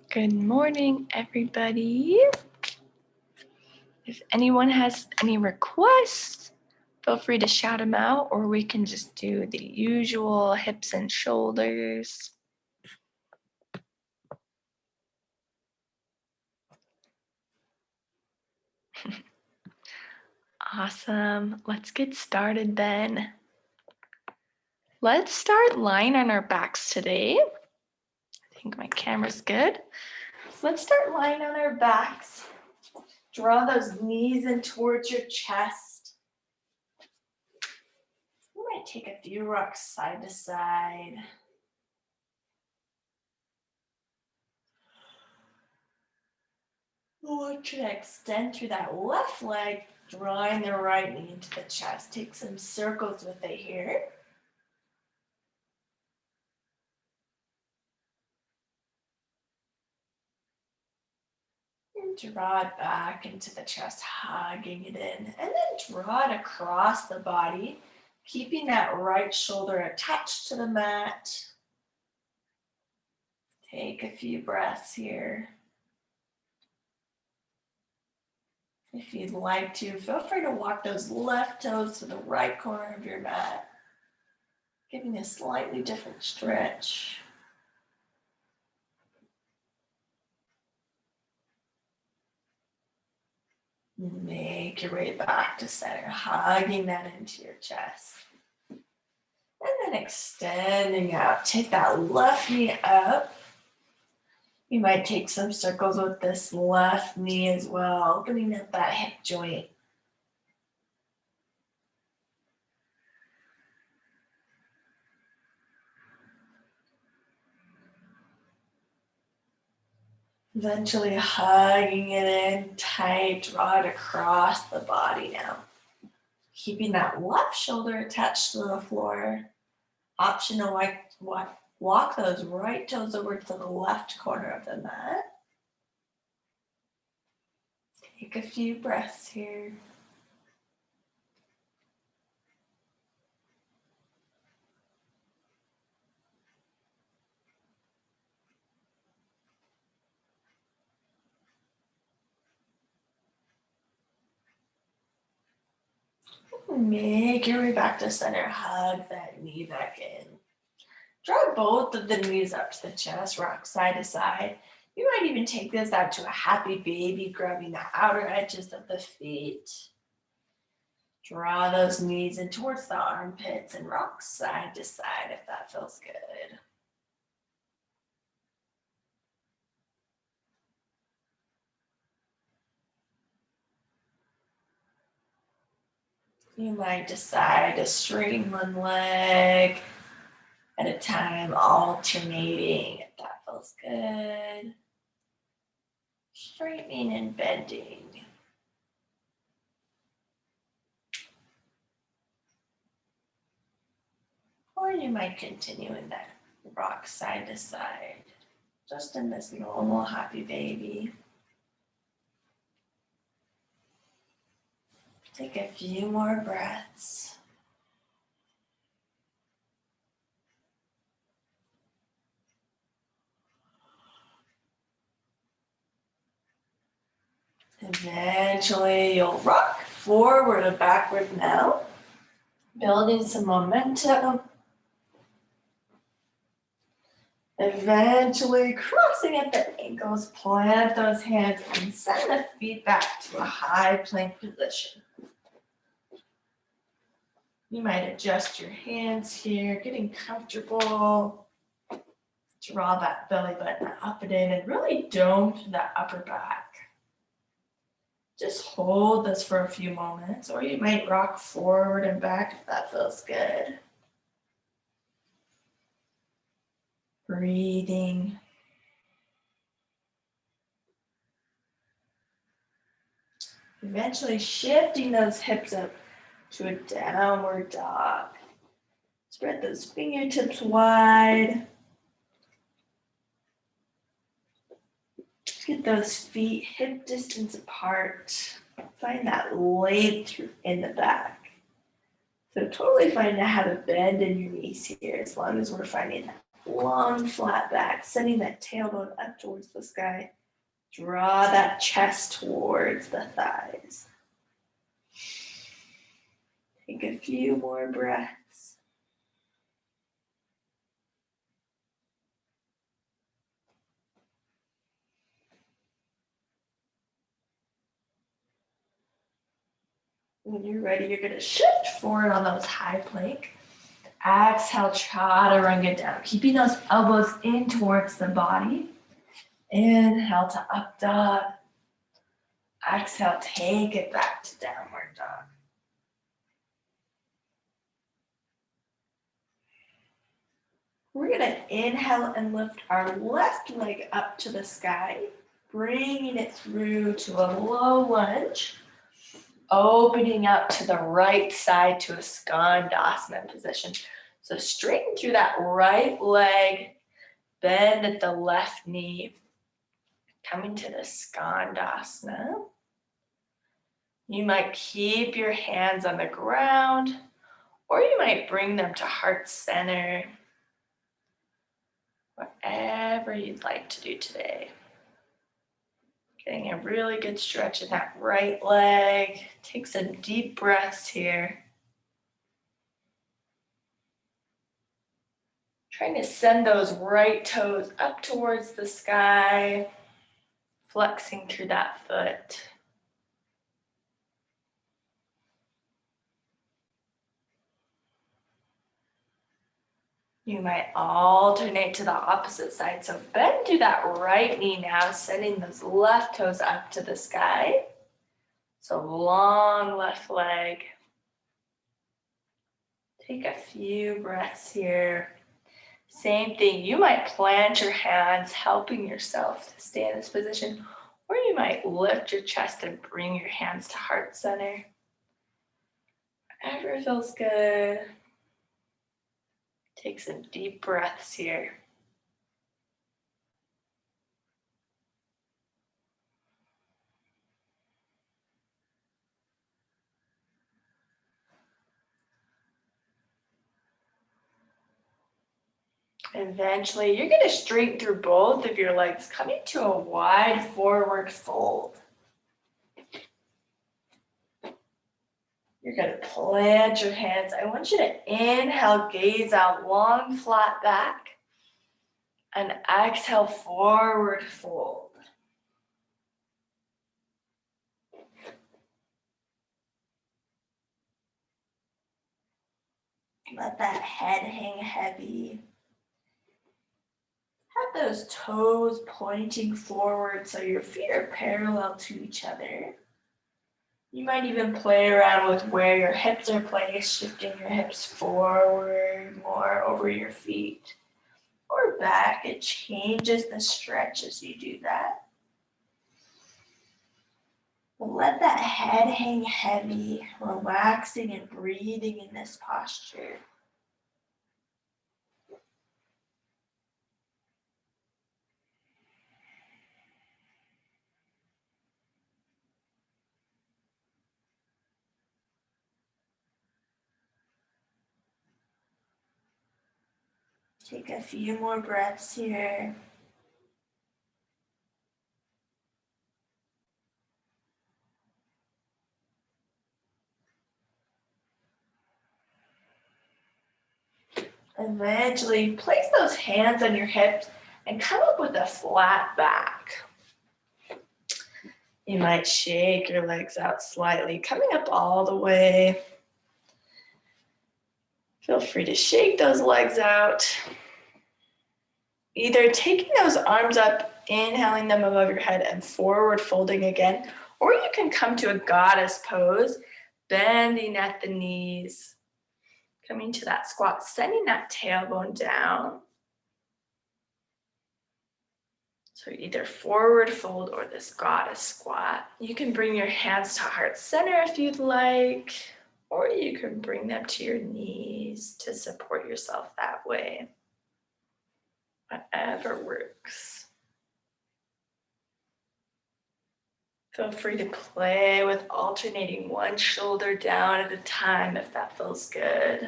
Good morning, everybody. If anyone has any requests, feel free to shout them out, or we can just do the usual hips and shoulders. Awesome. Let's get started then. Let's start lying on our backs today. I think my camera's good. So let's start lying on our backs. Draw those knees in towards your chest. You might take a few rocks side to side. I want you to extend through that left leg, drawing the right knee into the chest. Take some circles with it here. And draw it back into the chest, hugging it in. And then draw it across the body, keeping that right shoulder attached to the mat. Take a few breaths here. If you'd like to, feel free to walk those left toes to the right corner of your mat, giving a slightly different stretch. Make your way back to center, hugging that into your chest. And then extending out. Take that left knee up. You might take some circles with this left knee as well, opening up that hip joint. Eventually hugging it in tight, draw it across the body now. Keeping that left shoulder attached to the floor. Option to walk those right toes over to the left corner of the mat. Take a few breaths here. Make your way back to center. Hug that knee back in. Draw both of the knees up to the chest, rock side to side. You might even take this out to a happy baby, grabbing the outer edges of the feet. Draw those knees in towards the armpits and rock side to side if that feels good. You might decide to straighten one leg at a time, alternating if that feels good. Straightening and bending. Or you might continue in that rock side to side, just in this normal happy baby. Take a few more breaths. Eventually, you'll rock forward and backward now, building some momentum. Eventually, crossing at the ankles, plant those hands and send the feet back to a high plank position. You might adjust your hands here, getting comfortable. Draw that belly button up and in and really dome that upper back. Just hold this for a few moments, or you might rock forward and back if that feels good. Breathing. Eventually shifting those hips up to a downward dog. Spread those fingertips wide. Get those feet hip distance apart. Find that length in the back. So totally find out how to bend in your knees here as long as we're finding that long flat back, sending that tailbone up towards the sky. Draw that chest towards the thighs. Take a few more breaths. When you're ready, you're going to shift forward on those high plank. Exhale, chaturanga down, keeping those elbows in towards the body. Inhale to up dog. Exhale, take it back to downward dog. We're going to inhale and lift our left leg up to the sky, bringing it through to a low lunge, opening up to the right side to a skandasana position. So straighten through that right leg, bend at the left knee, coming to the skandasana. You might keep your hands on the ground, or you might bring them to heart center. Whatever you'd like to do today. Getting a really good stretch in that right leg. Take some deep breaths here. Trying to send those right toes up towards the sky, flexing through that foot. You might alternate to the opposite side. So bend through that right knee now, sending those left toes up to the sky. So long left leg. Take a few breaths here. Same thing, you might plant your hands, helping yourself to stay in this position, or you might lift your chest and bring your hands to heart center. Whatever feels good. Take some deep breaths here. Eventually, you're going to straighten through both of your legs, coming to a wide forward fold. You're going to plant your hands. I want you to inhale, gaze out, long, flat back. And exhale, forward fold. Let that head hang heavy. Have those toes pointing forward so your feet are parallel to each other. You might even play around with where your hips are placed, shifting your hips forward more over your feet or back. It changes the stretch as you do that. Let that head hang heavy, relaxing and breathing in this posture. Take a few more breaths here. Eventually, place those hands on your hips and come up with a flat back. You might shake your legs out slightly, coming up all the way. Feel free to shake those legs out. Either taking those arms up, inhaling them above your head and forward folding again, or you can come to a goddess pose, bending at the knees. Coming to that squat, sending that tailbone down. So either forward fold or this goddess squat. You can bring your hands to heart center if you'd like, or you can bring them to your knees to support yourself that way. Whatever works. Feel free to play with alternating one shoulder down at a time if that feels good.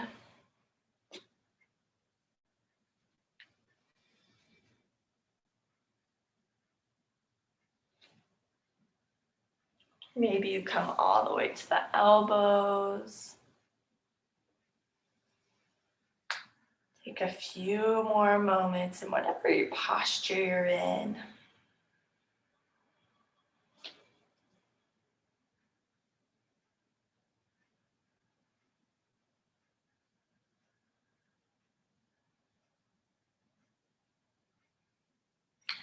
Maybe you come all the way to the elbows. Take a few more moments in whatever your posture you're in.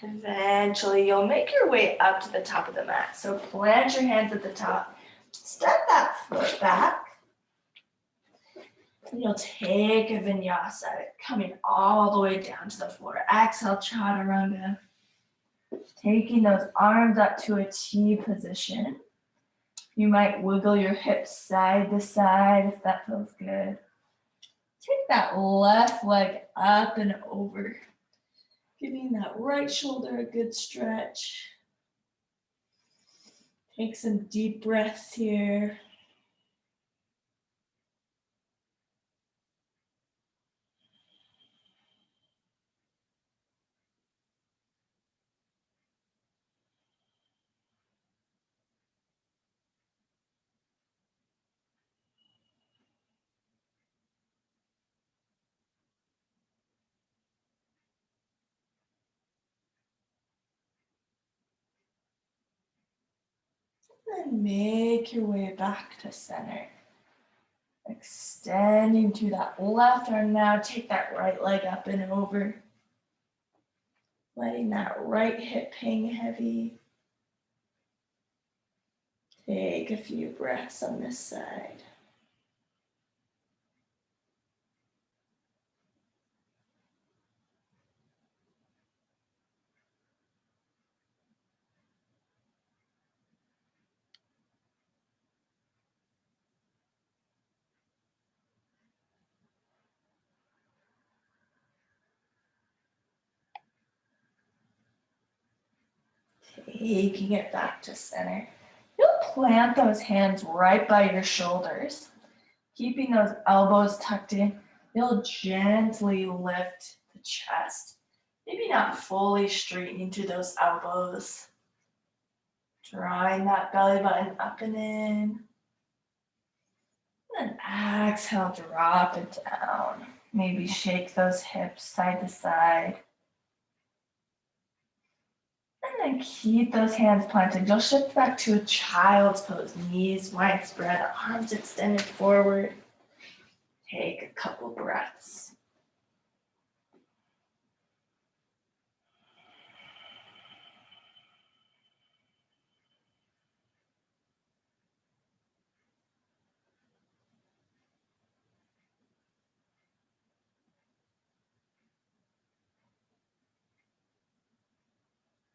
Eventually, you'll make your way up to the top of the mat. So plant your hands at the top. Step that foot back. And you'll take a vinyasa, coming all the way down to the floor. Exhale, chaturanga. Taking those arms up to a T position. You might wiggle your hips side to side if that feels good. Take that left leg up and over. Giving that right shoulder a good stretch. Take some deep breaths here. And make your way back to center. Extending to that left arm now. Take that right leg up and over. Letting that right hip hang heavy. Take a few breaths on this side. Taking it back to center. You'll plant those hands right by your shoulders. Keeping those elbows tucked in, you'll gently lift the chest. Maybe not fully straightening to those elbows. Drawing that belly button up and in. And then exhale, drop it down. Maybe shake those hips side to side. And then keep those hands planted. You'll shift back to a child's pose. Knees wide spread, arms extended forward. Take a couple breaths.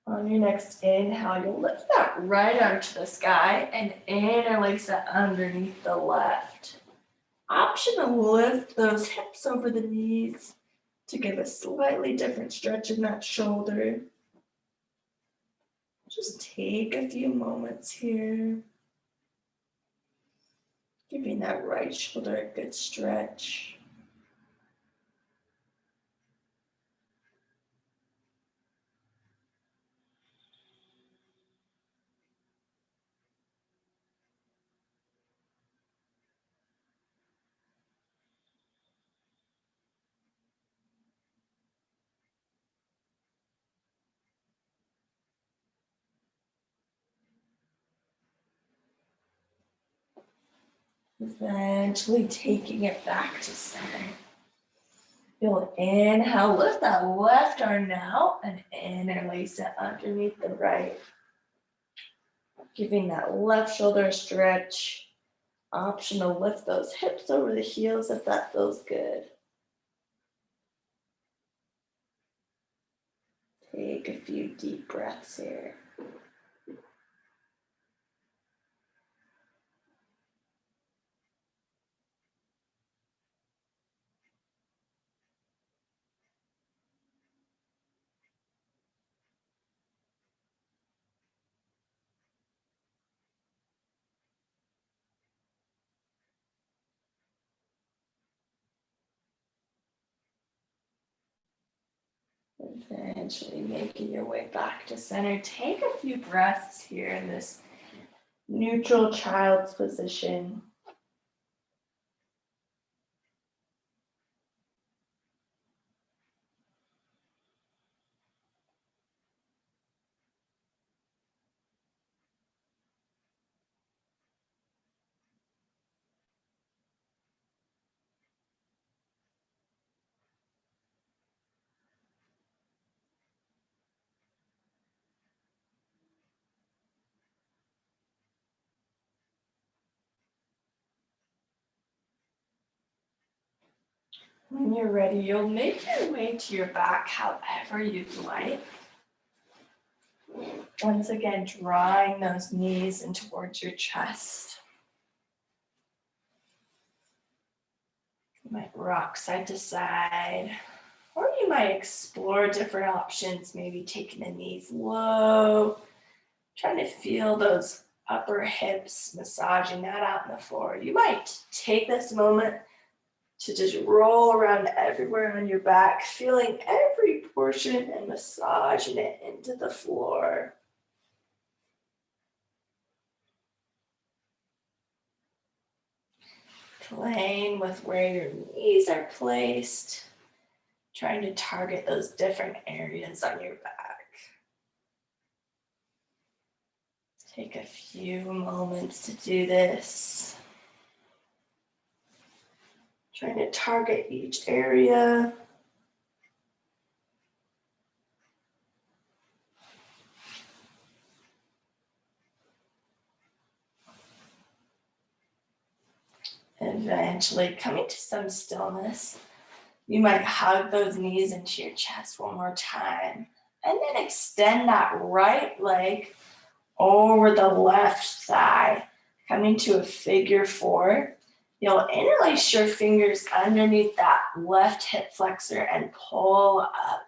On your next inhale, you'll lift that right arm to the sky and interlace it underneath the left. Option to lift those hips over the knees to give a slightly different stretch in that shoulder. Just take a few moments here. Giving that right shoulder a good stretch. Eventually taking it back to center. You'll inhale, lift that left arm now and interlace it underneath the right. Giving that left shoulder a stretch. Option to lift those hips over the heels if that feels good. Take a few deep breaths here. Eventually making your way back to center. Take a few breaths here in this neutral child's position. When you're ready, you'll make your way to your back however you'd like. Once again, drawing those knees in towards your chest. You might rock side to side, or you might explore different options, maybe taking the knees low, trying to feel those upper hips, massaging that out on the floor. You might take this moment to just roll around everywhere on your back, feeling every portion and massaging it into the floor. Playing with where your knees are placed, trying to target those different areas on your back. Take a few moments to do this. Trying to target each area. Eventually coming to some stillness, you might hug those knees into your chest one more time. And then extend that right leg over the left thigh, coming to a figure four. You'll interlace your fingers underneath that left hip flexor and pull up,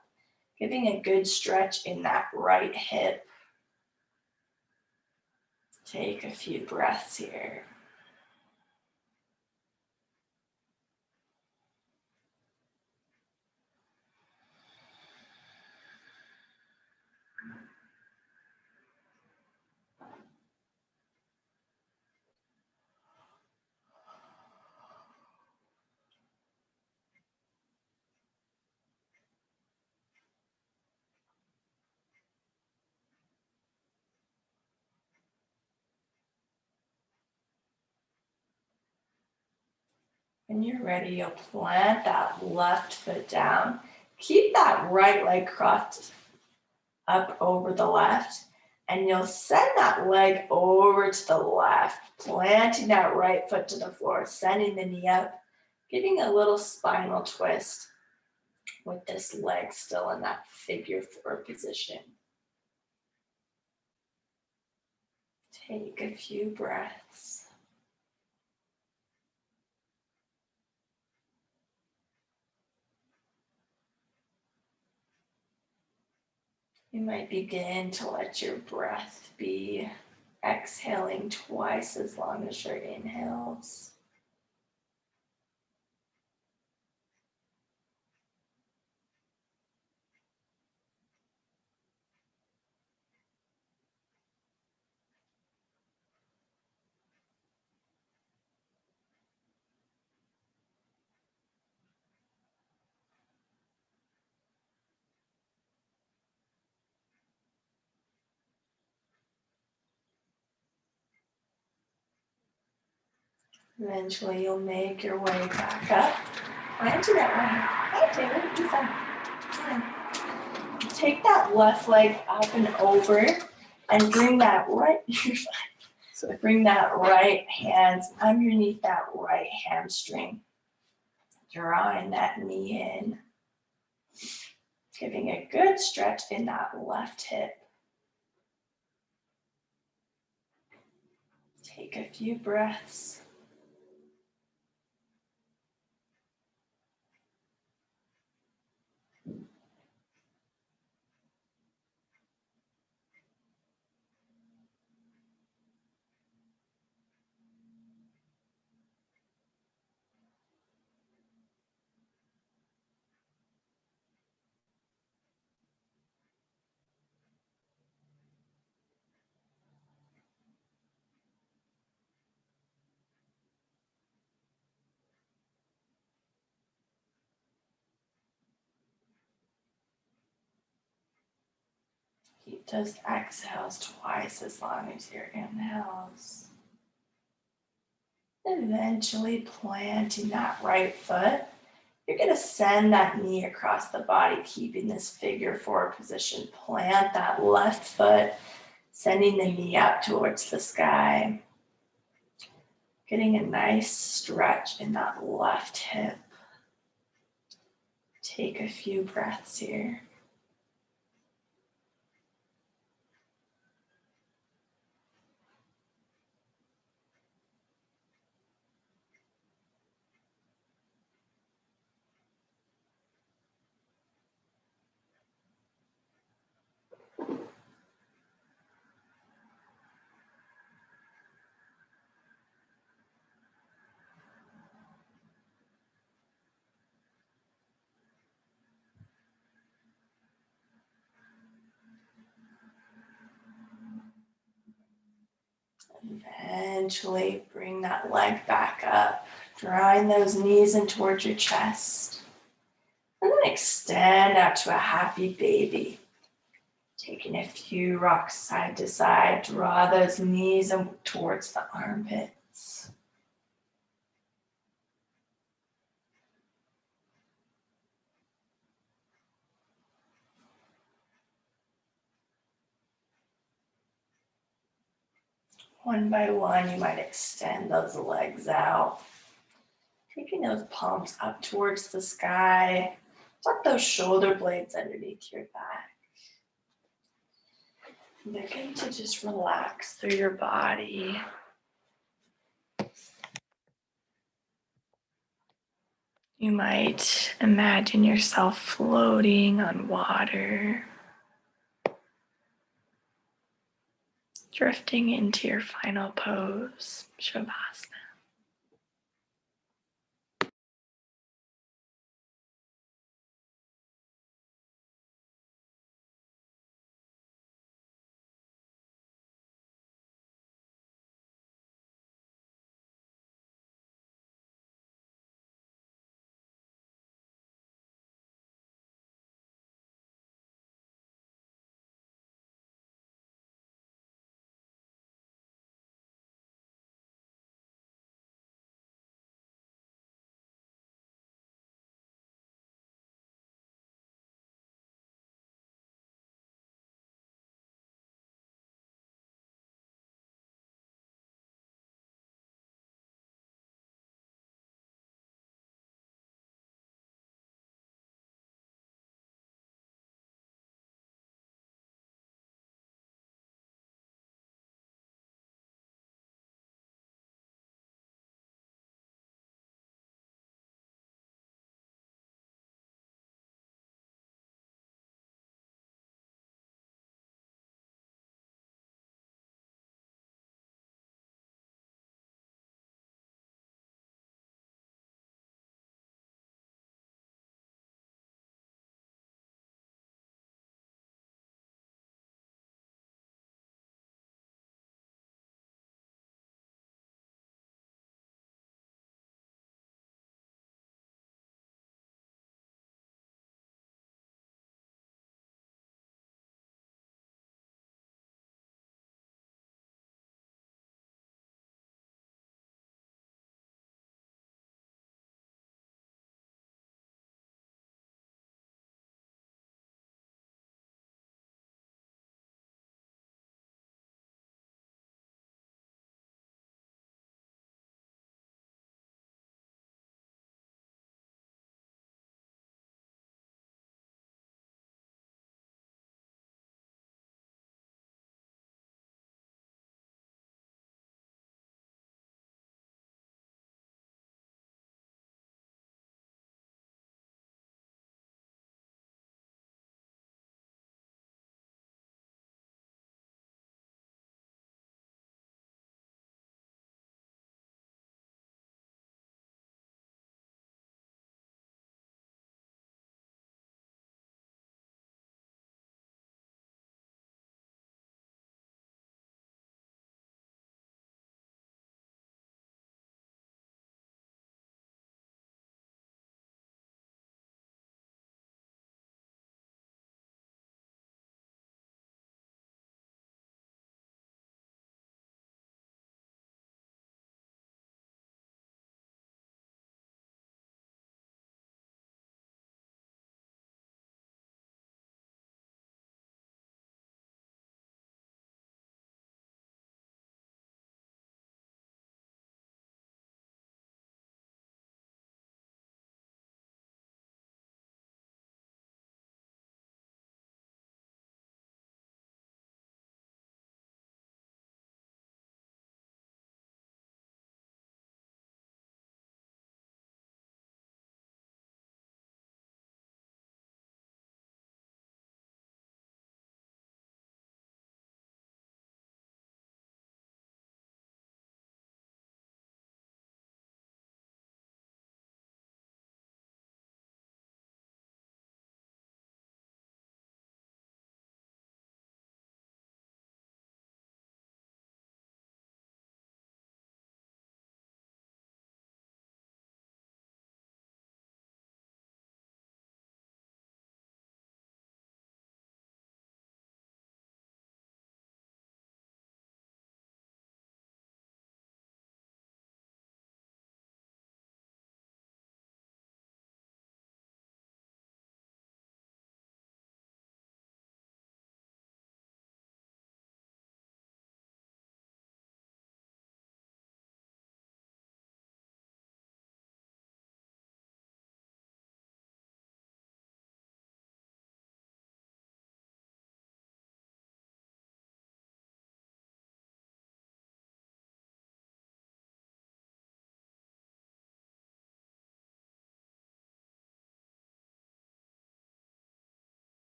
giving a good stretch in that right hip. Take a few breaths here. When you're ready, you'll plant that left foot down. Keep that right leg crossed up over the left, and you'll send that leg over to the left, planting that right foot to the floor, sending the knee up, giving a little spinal twist with this leg still in that figure four position. Take a few breaths. You might begin to let your breath be exhaling twice as long as your inhales. Eventually, you'll make your way back up. Onto that way. Hi, David. You fine. Take that left leg up and over, and bring that right. So bring that right hand underneath that right hamstring, drawing that knee in, giving a good stretch in that left hip. Take a few breaths. Keep those exhales twice as long as your inhales. Eventually planting that right foot. You're going to send that knee across the body, keeping this figure four position. Plant that left foot, sending the knee up towards the sky. Getting a nice stretch in that left hip. Take a few breaths here. Eventually bring that leg back up, drawing those knees in towards your chest. And then extend out to a happy baby. Taking a few rocks side to side, draw those knees in towards the armpits. One by one, you might extend those legs out. Taking those palms up towards the sky. Tuck those shoulder blades underneath your back. Begin to just relax through your body. You might imagine yourself floating on water, drifting into your final pose, Shavasana.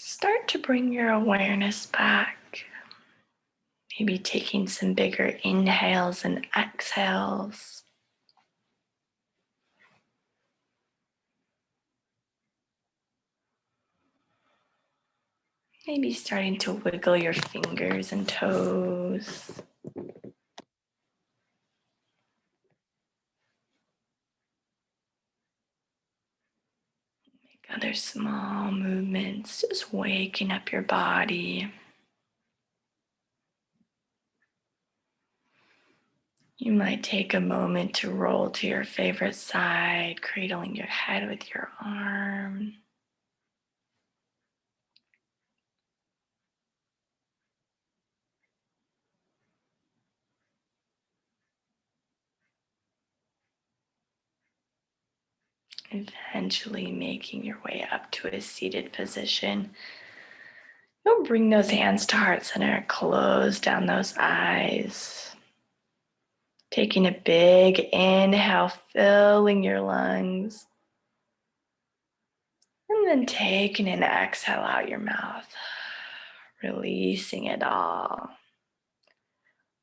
Start to bring your awareness back. Maybe taking some bigger inhales and exhales. Maybe starting to wiggle your fingers and toes. Make other small movements, just waking up your body. You might take a moment to roll to your favorite side, cradling your head with your arm. Eventually making your way up to a seated position. You'll bring those hands to heart center, close down those eyes. Taking a big inhale, filling your lungs. And then taking an exhale out your mouth, releasing it all.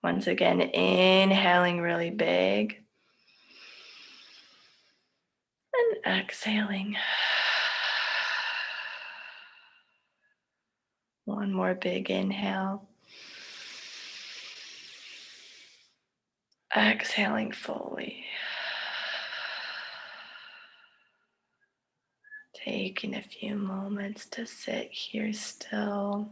Once again, inhaling really big. And exhaling. One more big inhale. Exhaling fully. Taking a few moments to sit here still.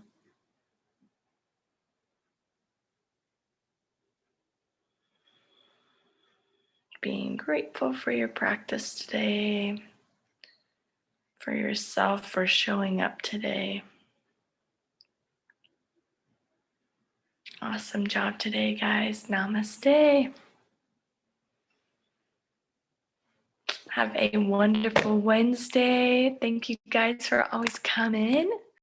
Being grateful for your practice today, for yourself for showing up today. Awesome job today, guys. Namaste. Have a wonderful Wednesday. Thank you guys for always coming.